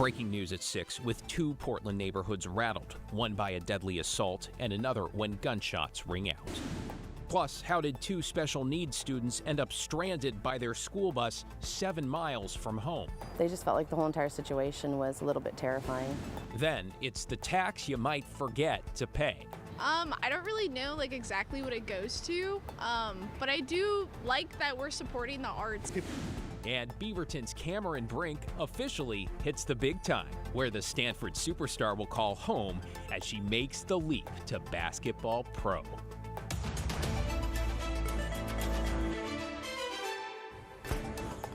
Breaking news at 6 with two Portland neighborhoods rattled, one by a deadly assault and another when gunshots ring out. Plus, how did two special needs students end up stranded by their school bus 7 miles from home? They just felt like the whole entire situation was a little bit terrifying. Then it's the tax you might forget to pay. I don't really know exactly what it goes to, but I do like that we're supporting the arts. And Beaverton's Cameron Brink officially hits the big time, where the Stanford superstar will call home as she makes the leap to basketball pro.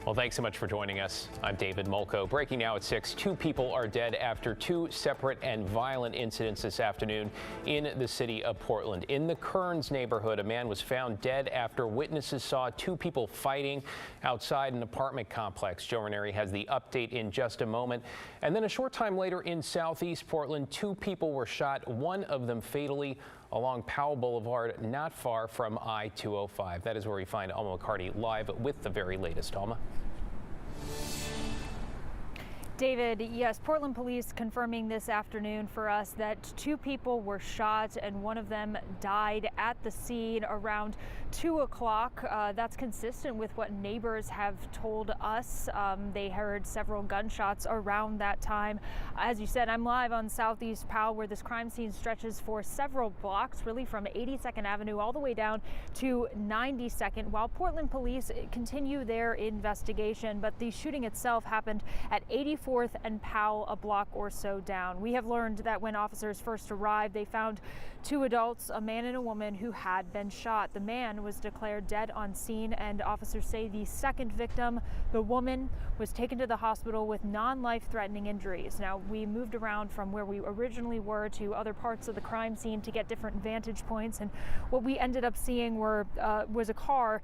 Well, thanks so much for joining us. I'm David Molko. Breaking now at 6, 2 people are dead after 2 separate and violent incidents this afternoon in the city of Portland. In the Kearns neighborhood, a man was found dead after witnesses saw 2 people fighting outside an apartment complex. Joe Ranieri has the update in just a moment. And then a short time later in southeast Portland, 2 people were shot, one of them fatally, along Powell Boulevard, not far from I-205. That is where we find Alma McCarty live with the very latest. Alma. David, yes, Portland police confirming this afternoon for us that 2 people were shot and one of them died at the scene around 2 o'clock. That's consistent with what neighbors have told us. They heard several gunshots around that time. As you said, I'm live on Southeast Powell, where this crime scene stretches for several blocks, really from 82nd Avenue all the way down to 92nd, while Portland police continue their investigation. But the shooting itself happened at 84th and Powell, a block or so down. We have learned that when officers first arrived, they found 2 adults, a man and a woman, who had been shot. The man was declared dead on scene, and officers say the second victim, the woman, was taken to the hospital with non-life-threatening injuries. Now, we moved around from where we originally were to other parts of the crime scene to get different vantage points, and what we ended up seeing was a car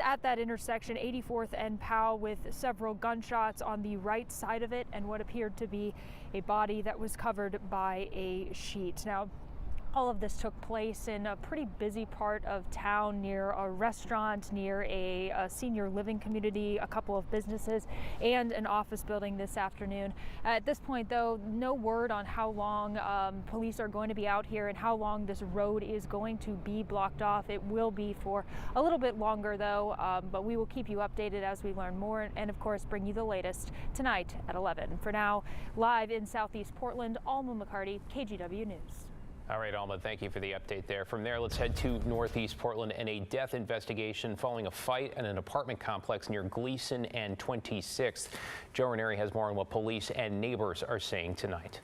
at that intersection, 84th and Powell, with several gunshots on the right side of it, and what appeared to be a body that was covered by a sheet. Now, all of this took place in a pretty busy part of town, near a restaurant, near a senior living community, a couple of businesses, and an office building this afternoon. At this point, though, no word on how long police are going to be out here and how long this road is going to be blocked off. It will be for a little bit longer, though, but we will keep you updated as we learn more and, of course, bring you the latest tonight at 11. For now, live in Southeast Portland, Alma McCarty, KGW News. All right, Alma, thank you for the update there. From there, let's head to Northeast Portland and a death investigation following a fight at an apartment complex near Gleason and 26th. Joe Ranieri has more on what police and neighbors are saying tonight.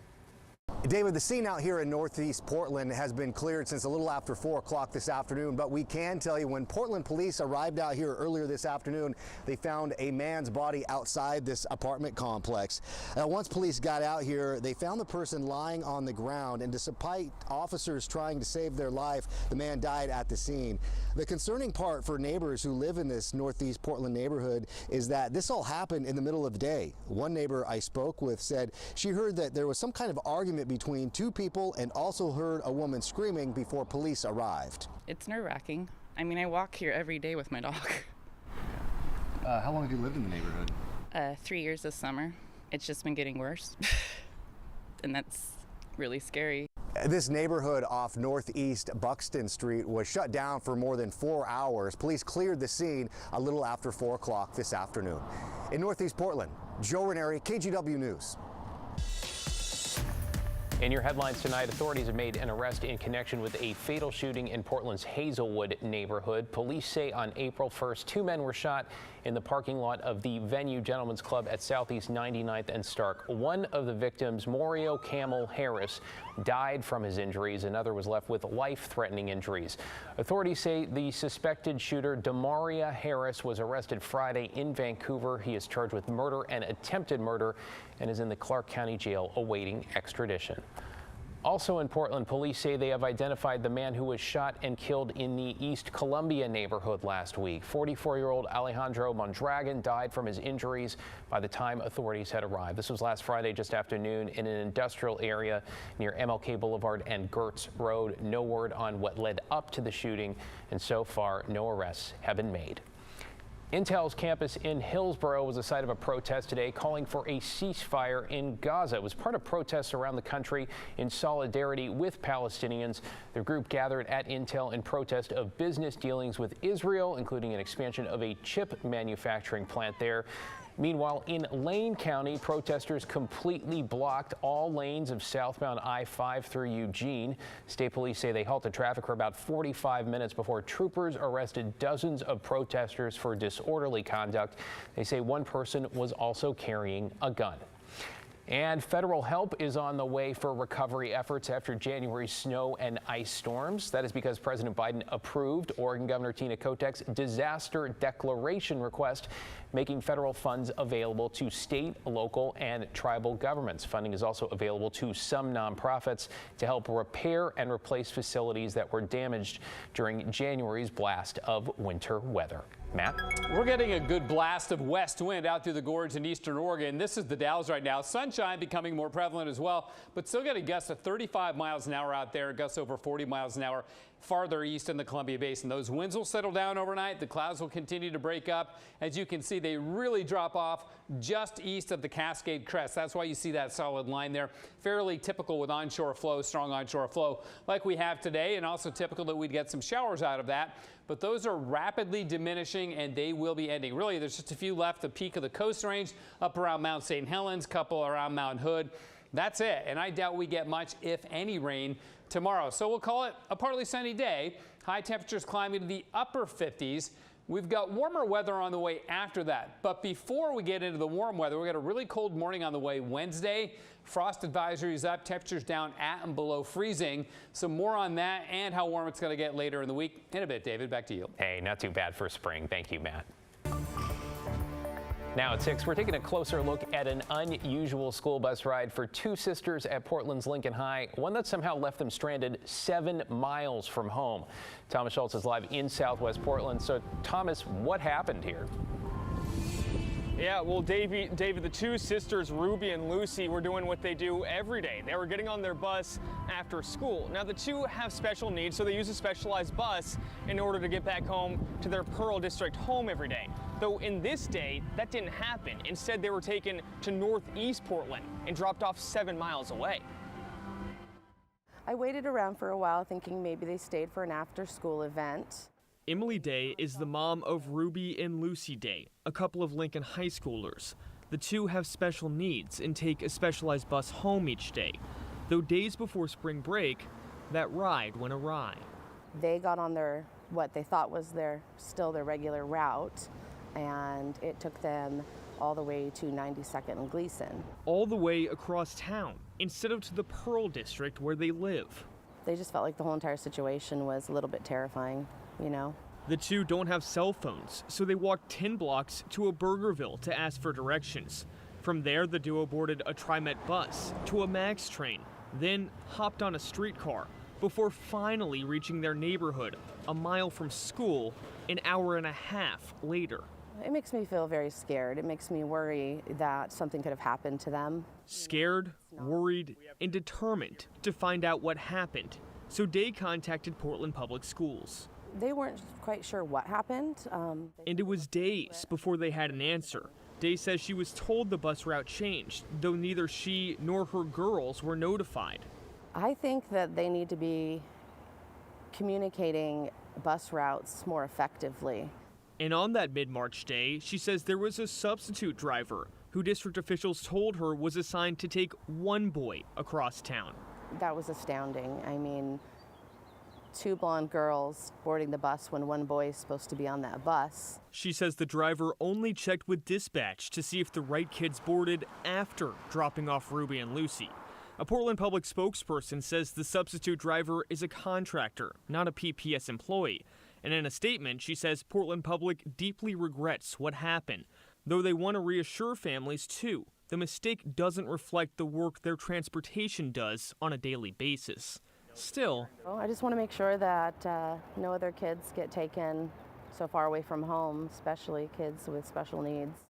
David, the scene out here in Northeast Portland has been cleared since a little after 4 o'clock this afternoon, but we can tell you when Portland police arrived out here earlier this afternoon, they found a man's body outside this apartment complex. Once police got out here, they found the person lying on the ground, and despite officers trying to save their life, the man died at the scene. The concerning part for neighbors who live in this Northeast Portland neighborhood is that this all happened in the middle of the day. One neighbor I spoke with said she heard that there was some kind of argument between 2 people and also heard a woman screaming before police arrived. It's nerve-wracking. I mean, I walk here every day with my dog. How long have you lived in the neighborhood? 3 years this summer. It's just been getting worse. And that's really scary. This neighborhood off Northeast Buxton Street was shut down for more than 4 hours. Police cleared the scene a little after 4 o'clock this afternoon. In Northeast Portland, Joe Ranieri, KGW News. In your headlines tonight, authorities have made an arrest in connection with a fatal shooting in Portland's Hazelwood neighborhood. Police say on April 1st, 2 men were shot in the parking lot of the Venue Gentlemen's Club at Southeast 99th and Stark. One of the victims, Mario Camel Harris, died from his injuries. Another was left with life-threatening injuries. Authorities say the suspected shooter, Demaria Harris, was arrested Friday in Vancouver. He is charged with murder and attempted murder and is in the Clark County Jail awaiting extradition. Also in Portland, police say they have identified the man who was shot and killed in the East Columbia neighborhood last week. 44-year-old Alejandro Mondragon died from his injuries by the time authorities had arrived. This was last Friday just after noon in an industrial area near MLK Boulevard and Gertz Road. No word on what led up to the shooting, and so far no arrests have been made. Intel's campus in Hillsborough was the site of a protest today calling for a ceasefire in Gaza. It was part of protests around the country in solidarity with Palestinians. The group gathered at Intel in protest of business dealings with Israel, including an expansion of a chip manufacturing plant there. Meanwhile, in Lane County, protesters completely blocked all lanes of southbound I-5 through Eugene. State police say they halted traffic for about 45 minutes before troopers arrested dozens of protesters for disorderly conduct. They say one person was also carrying a gun. And federal help is on the way for recovery efforts after January's snow and ice storms. That is because President Biden approved Oregon Governor Tina Kotek's disaster declaration request, making federal funds available to state, local, and tribal governments. Funding is also available to some nonprofits to help repair and replace facilities that were damaged during January's blast of winter weather. Matt? We're getting a good blast of west wind out through the gorge in eastern Oregon. This is the Dalles right now. Sunshine becoming more prevalent as well, but still getting gusts of 35 miles an hour out there, gusts over 40 miles an hour farther east in the Columbia Basin. Those winds will settle down overnight. The clouds will continue to break up. As you can see, they really drop off just east of the Cascade Crest. That's why you see that solid line there. Fairly typical with onshore flow, strong onshore flow like we have today, and also typical that we'd get some showers out of that. But those are rapidly diminishing and they will be ending. Really, there's just a few left. The peak of the Coast Range up around Mount St. Helens, couple around Mount Hood. That's it. And I doubt we get much, if any, rain tomorrow. So we'll call it a partly sunny day. High temperatures climbing to the upper 50s. We've got warmer weather on the way after that. But before we get into the warm weather, we got a really cold morning on the way Wednesday. Frost advisories up, temperatures down at and below freezing. So more on that and how warm it's going to get later in the week in a bit. David, back to you. Hey, not too bad for spring. Thank you, Matt. Now at 6, we're taking a closer look at an unusual school bus ride for two sisters at Portland's Lincoln High, one that somehow left them stranded 7 miles from home. Thomas Schultz is live in Southwest Portland. So, Thomas, what happened here? Yeah, well, David, the two sisters, Ruby and Lucy, were doing what they do every day. They were getting on their bus after school. Now, the two have special needs, so they use a specialized bus in order to get back home to their Pearl District home every day. Though in this day, that didn't happen. Instead, they were taken to northeast Portland and dropped off 7 miles away. I waited around for a while thinking maybe they stayed for an after-school event. Emily Day is the mom of Ruby and Lucy Day, a couple of Lincoln high schoolers. The two have special needs and take a specialized bus home each day. Though days before spring break, that ride went awry. They got on what they thought was still their regular route, and it took them all the way to 92nd and Gleason. All the way across town, instead of to the Pearl District where they live. They just felt like the whole entire situation was a little bit terrifying, you know? The two don't have cell phones, so they walked 10 blocks to a Burgerville to ask for directions. From there, the duo boarded a TriMet bus to a MAX train, then hopped on a streetcar before finally reaching their neighborhood, a mile from school, an hour and a half later. It makes me feel very scared. It makes me worry that something could have happened to them. Scared, worried, and determined to find out what happened. So Day contacted Portland Public Schools. They weren't quite sure what happened. And it was days before they had an answer. Day says she was told the bus route changed, though neither she nor her girls were notified. I think that they need to be communicating bus routes more effectively. And on that mid-March day, she says there was a substitute driver who district officials told her was assigned to take one boy across town. That was astounding. I mean, 2 blonde girls boarding the bus when one boy is supposed to be on that bus. She says the driver only checked with dispatch to see if the right kids boarded after dropping off Ruby and Lucy. A Portland Public spokesperson says the substitute driver is a contractor, not a PPS employee. And in a statement, she says Portland Public deeply regrets what happened, though they want to reassure families too. The mistake doesn't reflect the work their transportation does on a daily basis. Still, I just want to make sure that no other kids get taken so far away from home, especially kids with special needs.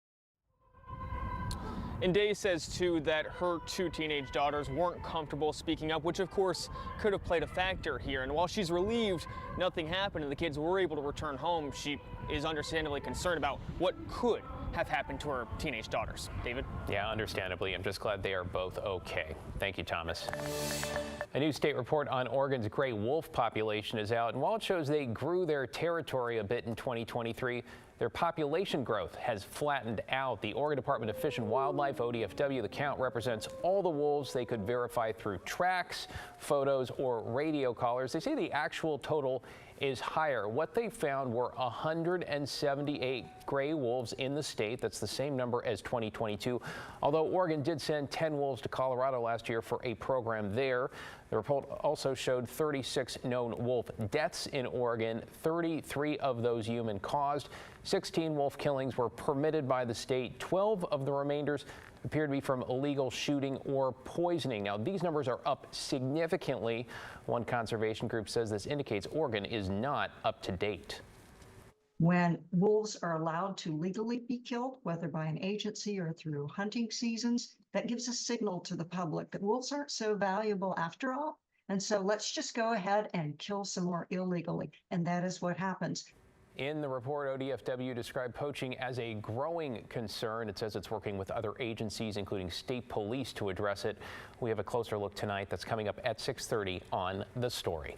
And Day says, too, that her 2 teenage daughters weren't comfortable speaking up, which, of course, could have played a factor here. And while she's relieved nothing happened and the kids were able to return home, she is understandably concerned about what could have happened to her teenage daughters. David? Yeah, understandably. I'm just glad they are both okay. Thank you, Thomas. A new state report on Oregon's gray wolf population is out, and while it shows they grew their territory a bit in 2023, their population growth has flattened out. The Oregon Department of Fish and Wildlife, ODFW, the count represents all the wolves they could verify through tracks, photos, or radio collars. They say the actual total is higher. What they found were 178 gray wolves in the state. That's the same number as 2022. Although Oregon did send 10 wolves to Colorado last year for a program there. The report also showed 36 known wolf deaths in Oregon, 33 of those human caused. 16 wolf killings were permitted by the state. 12 of the remainders appear to be from illegal shooting or poisoning. Now, these numbers are up significantly. One conservation group says this indicates Oregon is not up to date. When wolves are allowed to legally be killed, whether by an agency or through hunting seasons, that gives a signal to the public that wolves aren't so valuable after all. And so let's just go ahead and kill some more illegally. And that is what happens. In the report, ODFW described poaching as a growing concern. It says it's working with other agencies, including state police, to address it. We have a closer look tonight that's coming up at 6:30 on The Story.